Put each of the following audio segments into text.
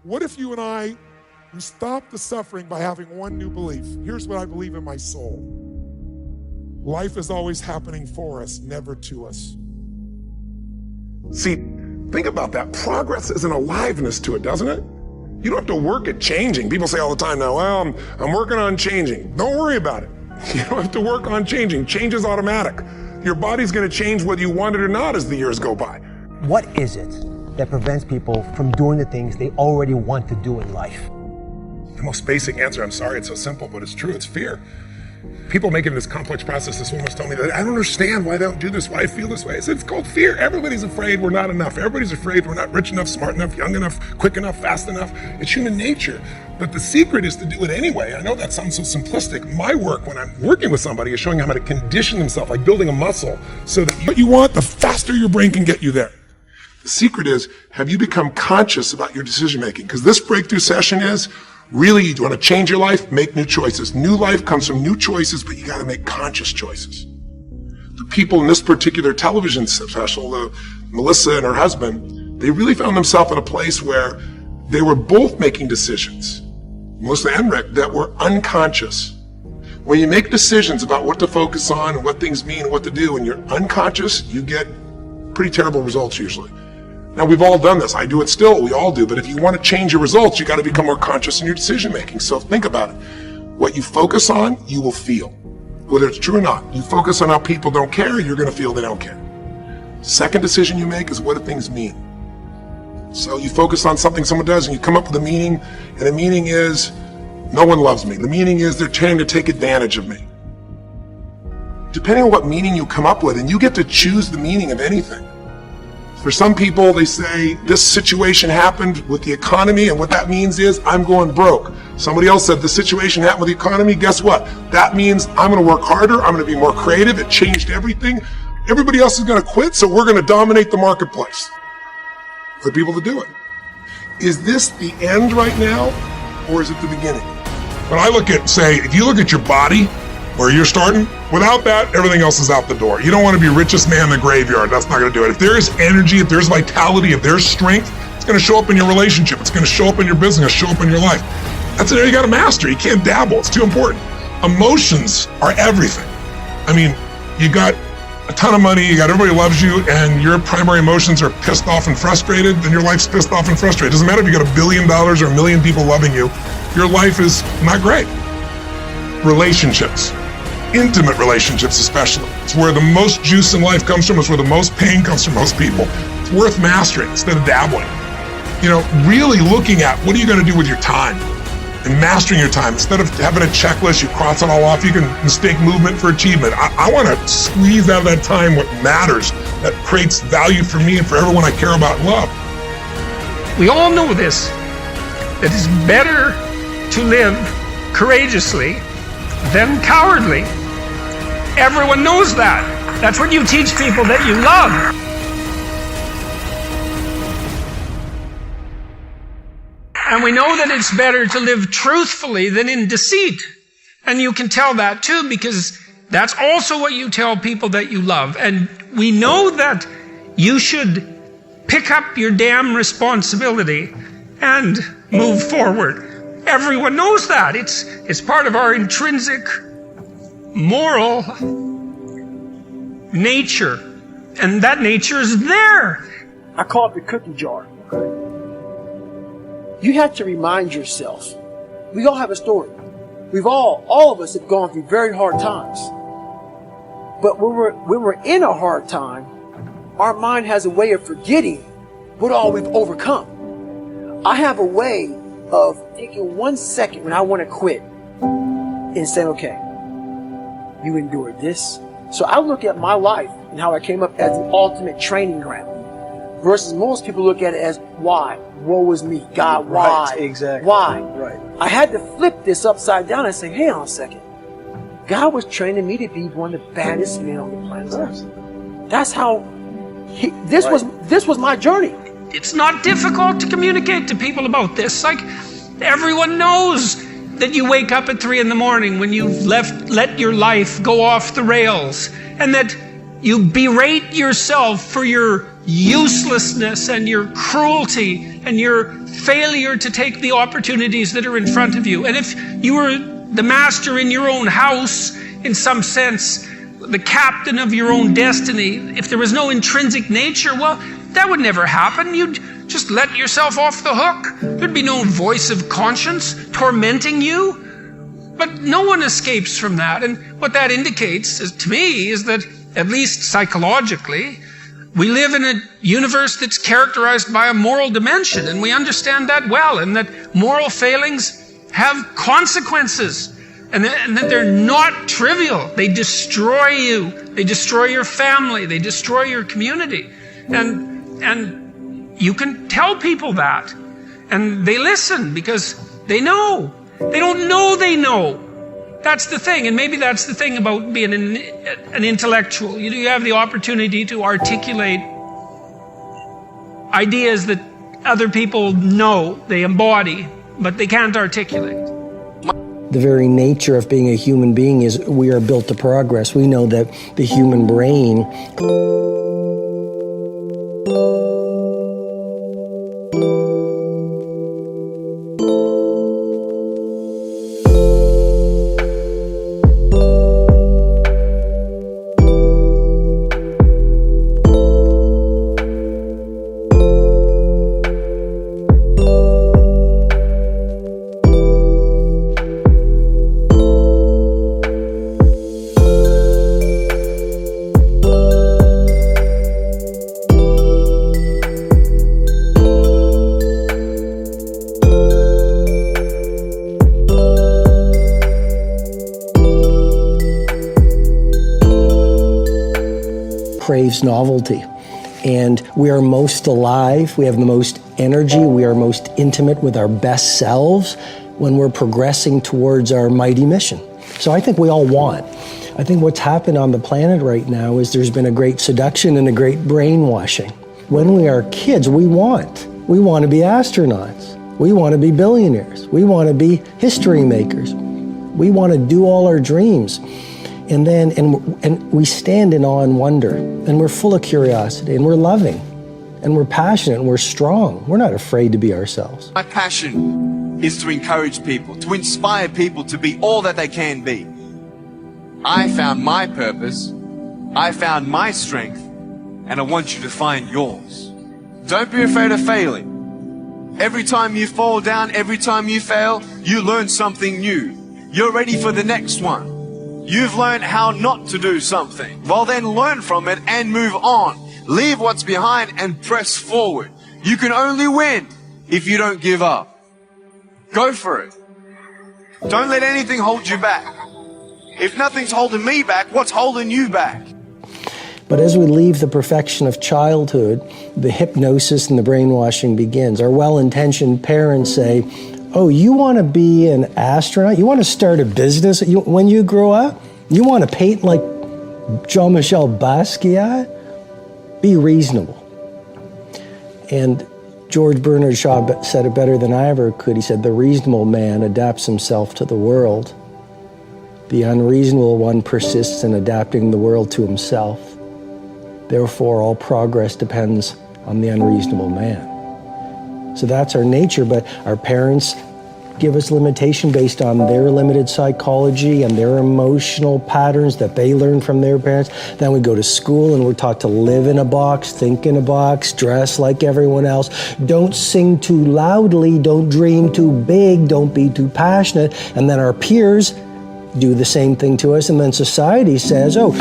What if you and I, we stop the suffering by having one new belief? Here's what I believe in my soul. Life is always happening for us, never to us. See, think about that. Progress is an aliveness to it, doesn't it? You don't have to work at changing. People say all the time now, well, I'm working on changing. Don't worry about it. You don't have to work on changing. Change is automatic. Your body's going to change whether you want it or not as the years go by. What is it that prevents people from doing the things they already want to do in life? The most basic answer, I'm sorry it's so simple, but it's true, it's fear. People make it this complex process. This woman's told me that I don't understand why they don't do this, why I feel this way. I said, it's called fear. Everybody's afraid we're not enough. Everybody's afraid we're not rich enough, smart enough, young enough, quick enough, fast enough. It's human nature. But the secret is to do it anyway. I know that sounds so simplistic. My work when I'm working with somebody is showing them how to condition themselves, like building a muscle, so that What you want, the faster your brain can get you there. the secret is, have you become conscious about your decision making? Because this breakthrough session is, really, you want to change your life, make new choices. New life comes from new choices, but you got to make conscious choices. The people in this particular television special, Melissa and her husband, they really found themselves in a place where they were both making decisions, Melissa and Rick, that were unconscious. When you make decisions about what to focus on and what things mean and what to do, and you're unconscious, you get pretty terrible results usually. Now, we've all done this. I do it still. We all do. But if you want to change your results, you got to become more conscious in your decision making. So think about it. What you focus on, you will feel. Whether it's true or not. You focus on how people don't care, you're going to feel they don't care. Second decision you make is, what do things mean? So you focus on something someone does and you come up with a meaning, and the meaning is, no one loves me. The meaning is, they're trying to take advantage of me. Depending on what meaning you come up with, and you get to choose the meaning of anything. For some people, they say, this situation happened with the economy, and what that means is, I'm going broke. Somebody else said, the situation happened with the economy, guess what? That means I'm going to work harder, I'm going to be more creative, it changed everything. Everybody else is going to quit, so we're going to dominate the marketplace. For people to do it. Is this the end right now, or is it the beginning? When I look at, say, if you look at your body, where you're starting, without that, everything else is out the door. You don't want to be richest man in the graveyard. That's not going to do it. If there is energy, if there's vitality, if there's strength, it's going to show up in your relationship. It's going to show up in your business, show up in your life. That's an area you got to master. You can't dabble. It's too important. Emotions are everything. I mean, you got a ton of money, you got everybody loves you, and your primary emotions are pissed off and frustrated, then your life's pissed off and frustrated. It doesn't matter if you got $1 billion or 1 million people loving you, your life is not great. Relationships. Intimate relationships especially. It's where the most juice in life comes from. It's where the most pain comes from most people. It's worth mastering instead of dabbling. You know, really looking at what are you going to do with your time and mastering your time. Instead of having a checklist, you cross it all off, you can mistake movement for achievement. I want to squeeze out of that time what matters, that creates value for me and for everyone I care about and love. We all know this, that it's better to live courageously than cowardly. Everyone knows that. That's what you teach people that you love. And we know that it's better to live truthfully than in deceit. And you can tell that too, because that's also what you tell people that you love. And we know that you should pick up your damn responsibility and move forward. Everyone knows that. It's part of our intrinsic moral nature. And that nature is there. I call it the cookie jar. You have to remind yourself. We all have a story. All of us have gone through very hard times. But when we're in a hard time, our mind has a way of forgetting what all we've overcome. I have a way of taking 1 second when I want to quit and saying, okay, you endured this. So I look at my life and how I came up as the ultimate training ground versus most people look at it as why? Woe is me. God, why? Right, exactly. Why? Right. I had to flip this upside down and say, hang on a second. God was training me to be one of the baddest men on the planet Earth. That's how this was my journey. It's not difficult to communicate to people about this. Like, everyone knows that you wake up at 3 a.m. when you've let your life go off the rails, and that you berate yourself for your uselessness and your cruelty and your failure to take the opportunities that are in front of you. And if you were the master in your own house, in some sense, the captain of your own destiny, if there was no intrinsic nature, well, that would never happen. You'd just let yourself off the hook. There'd be no voice of conscience tormenting you. But no one escapes from that. And what that indicates, to me, is that, at least psychologically, we live in a universe that's characterized by a moral dimension, and we understand that well, and that moral failings have consequences, and that they're not trivial. They destroy you. They destroy your family. They destroy your community. And you can tell people that, and they listen because they know. They don't know they know. That's the thing, and maybe that's the thing about being an intellectual. You have the opportunity to articulate ideas that other people know, they embody, but they can't articulate. The very nature of being a human being is we are built to progress. We know that the human brain craves novelty. And we are most alive, we have the most energy, we are most intimate with our best selves when we're progressing towards our mighty mission. So I think we all want. I think what's happened on the planet right now is there's been a great seduction and a great brainwashing. When we are kids, we want to be astronauts. We want to be billionaires. We want to be history makers. We want to do all our dreams. And then, and we stand in awe and wonder, and we're full of curiosity, and we're loving, and we're passionate, and we're strong. We're not afraid to be ourselves. My passion is to encourage people, to inspire people to be all that they can be. I found my purpose, I found my strength, and I want you to find yours. Don't be afraid of failing. Every time you fall down, every time you fail, you learn something new. You're ready for the next one. You've learned how not to do something. Well, then learn from it and move on. Leave what's behind and press forward. You can only win if you don't give up. Go for it. Don't let anything hold you back. If nothing's holding me back, what's holding you back? But as we leave the perfection of childhood, the hypnosis and the brainwashing begins. Our well-intentioned parents say, oh, you want to be an astronaut? You want to start a business when you grow up? You want to paint like Jean-Michel Basquiat? Be reasonable. And George Bernard Shaw said it better than I ever could. He said, the reasonable man adapts himself to the world. The unreasonable one persists in adapting the world to himself. Therefore, all progress depends on the unreasonable man. So that's our nature, but our parents give us limitation based on their limited psychology and their emotional patterns that they learn from their parents. Then we go to school and we're taught to live in a box, think in a box, dress like everyone else. Don't sing too loudly, don't dream too big, don't be too passionate. And then our peers do the same thing to us, and then society says, oh,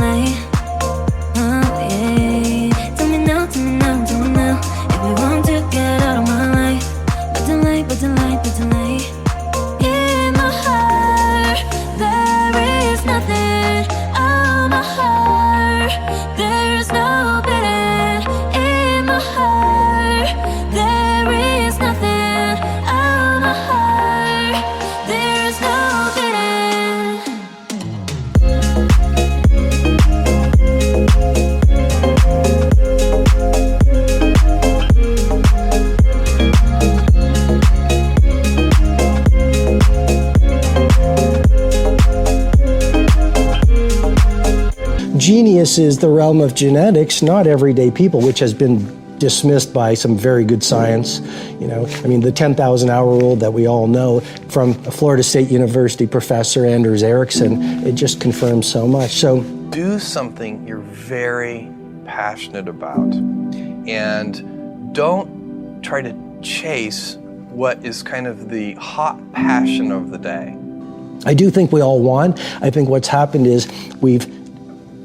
genius is the realm of genetics, not everyday people, which has been dismissed by some very good science. The 10,000 hour rule that we all know from a Florida State University professor, Anders Ericsson, it just confirms so much. So do something you're very passionate about, and don't try to chase what is kind of the hot passion of the day. I do think we all won. I think what's happened is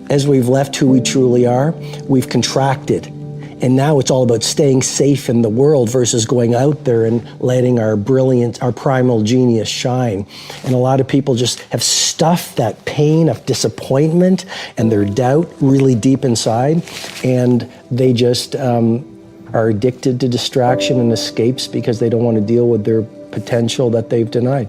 as we've left who we truly are, we've contracted. And now it's all about staying safe in the world versus going out there and letting our brilliance, our primal genius shine. And a lot of people just have stuffed that pain of disappointment and their doubt really deep inside. And they just are addicted to distraction and escapes because they don't want to deal with their potential that they've denied.